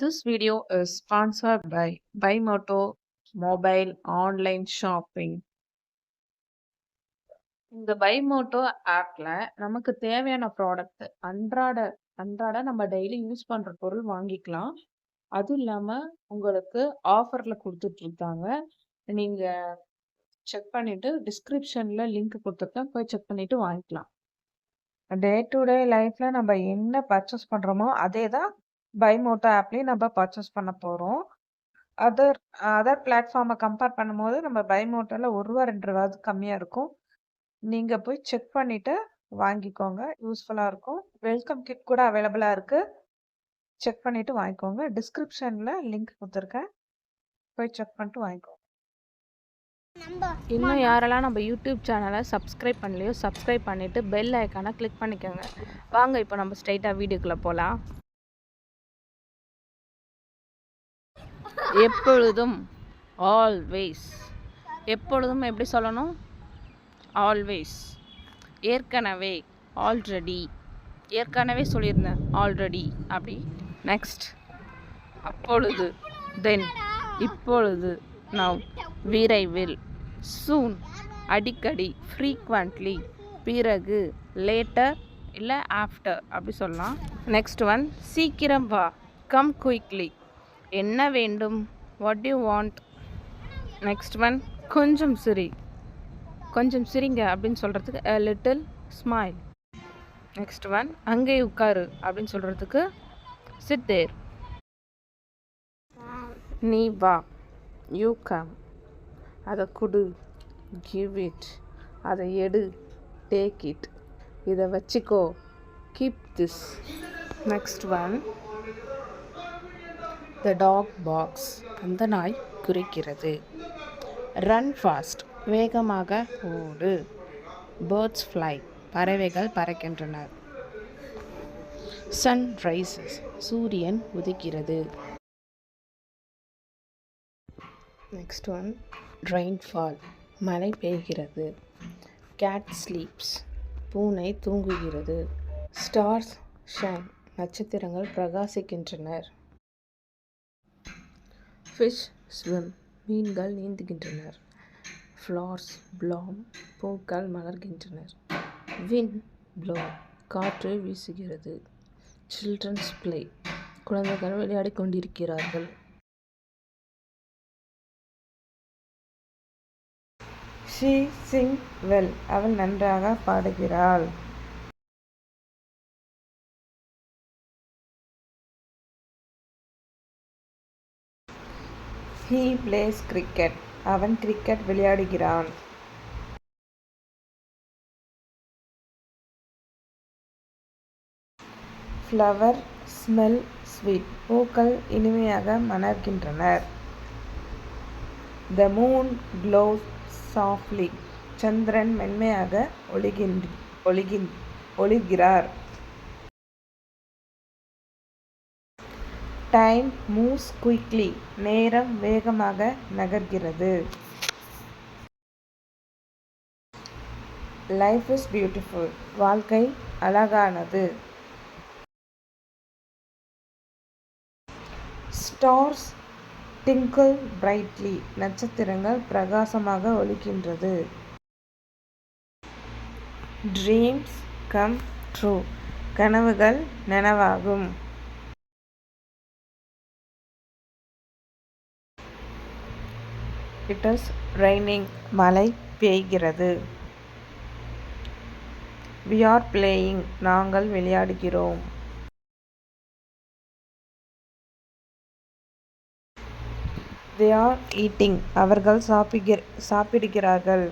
This video is sponsored by Buymoto Mobile Online Shopping. இந்த Buymoto ஆப்ல நமக்கு தேவையான ப்ராடக்ட் அன்றாட அன்றாட நம்ம டெய்லி யூஸ் பண்ற பொருள் வாங்கிக்கலாம். அதுவும் இல்லாம உங்களுக்கு ஆஃபர்ல குடுத்துட்டு இருக்காங்க. நீங்க செக் பண்ணிட்டு டிஸ்கிரிப்ஷன்ல லிங்க் குடுத்துருக்கேன். போய் செக் பண்ணிட்டு வாங்கிக்கலாம். டே டு டே லைஃப்ல நம்ம என்ன பர்ச்சேஸ் பண்றோமோ அதே தான் Buymoto ஆப்லயும் நம்ம பர்ச்சேஸ் பண்ண போறோம். அதர் அதர் பிளாட்ஃபார்மை கம்பேர் பண்ணும்போது நம்ம Buymotoல ரூ. 1 ரூ. 2 கம்மியா இருக்கும். நீங்க போய் செக் பண்ணிட்டு வாங்கிக்கோங்க. யூஸ்ஃபுல்லா இருக்கும். வெல்கம் கிட் கூட அவைலபிளா இருக்கு. செக் பண்ணிட்டு வாங்கிக்கோங்க. டிஸ்கிரிப்ஷன்ல லிங்க் குடுத்துருக்கேன். போய் செக் பண்ணிட்டு வாங்கிக்கோங்க. இன்னும் யாரெல்லாம் நம்ம யூடியூப் சேனலை சப்ஸ்கிரைப் பண்ணலையோ சப்ஸ்கிரைப் பண்ணிவிட்டு பெல் ஐக்கானை கிளிக் பண்ணிக்கோங்க. வாங்க இப்போ நம்ம ஸ்ட்ரைட்டாக வீடியோக்குள்ளே போகலாம். எப்பொழுதும் ஆல்வேஸ், எப்பொழுதும் எப்படி சொல்லணும்? ஆல்வேஸ். ஏற்கனவே, ஆல்ரெடி, ஏற்கனவே சொல்லியிருந்தேன் ஆல்ரெடி அப்படி. நெக்ஸ்ட் அப்பொழுது, தென், இப்பொழுது, நவ், விரைவில், சூன், அடிக்கடி, ஃப்ரீக்வெண்ட்லி, பிறகு, லேட்டர் இல்லை ஆஃப்டர் அப்படி சொல்லலாம். நெக்ஸ்ட் ஒன், சீக்கிரம் வா, கம் குயிக்லி. என்ன வேண்டும்? What you want? Next one, கொஞ்சம் சிரி, கொஞ்சம் சிரிங்க அப்படின்னு சொல்கிறதுக்கு a little smile. Next one, அங்கே உட்காரு அப்படின்னு சொல்கிறதுக்கு sit there. நீ வா, யூ கம். அதை கொடு, கிவ் இட். அதை எடு, டேக் இட். இதை வச்சுக்கோ, keep this. Next one, the dog barks, அந்த நாய் குரைக்கிறது. ரன் ஃபாஸ்ட், வேகமாக ஓடு. பேர்ட்ஸ் ஃப்ளை, பறவைகள் பறக்கின்றன. சன் ரைசஸ், சூரியன் உதிக்கிறது. நெக்ஸ்ட் ஒன், ரெயின்ஃபால், மழை பெய்கிறது. கேட் ஸ்லீப்ஸ், பூனை தூங்குகிறது. ஸ்டார்ஸ் ஷைன், நட்சத்திரங்கள் பிரகாசிக்கின்றனர். ஃபிஷ் ஸ்விம், மீன்கள் நீந்துகின்றனர். ஃப்ளவர்ஸ் ப்ளூம், பூக்கள் மலர்கின்றனர். விண்ட் ப்ளோ, காற்று வீசுகிறது. சில்ட்ரன்ஸ் ப்ளே, குழந்தைகள் விளையாடிக் கொண்டிருக்கிறார்கள். ஷீ சிங் வெல், அவள் நன்றாக பாடுகிறாள். ஹீ பிளேஸ் கிரிக்கெட், அவன் கிரிக்கெட் விளையாடுகிறான். ஃப்ளவர் ஸ்மெல் ஸ்வீட், பூக்கள் இனிமையாக மணக்கின்றனர். த மூன் க்ளோஸ் சாஃப்ட்லி, சந்திரன் மென்மையாக ஒளிர்கிறார். டைம் மூவ்ஸ் குயிக்லி, நேரம் வேகமாக நகர்கிறது. லைஃப் இஸ் பியூட்டிஃபுல், வாழ்க்கை அழகானது. ஸ்டார்ஸ் டிங்கிள் பிரைட்லி, நட்சத்திரங்கள் பிரகாசமாக ஒளிக்கின்றது. ட்ரீம்ஸ் கம் ட்ரூ, கனவுகள் நனவாகும். இட் இஸ் ரெய்னிங், மழை பெய்கிறது. வி ஆர் பிளேயிங், நாங்கள் விளையாடுகிறோம். தே ஆர் ஈட்டிங், அவர்கள் சாப்பிடுகிறார்கள்.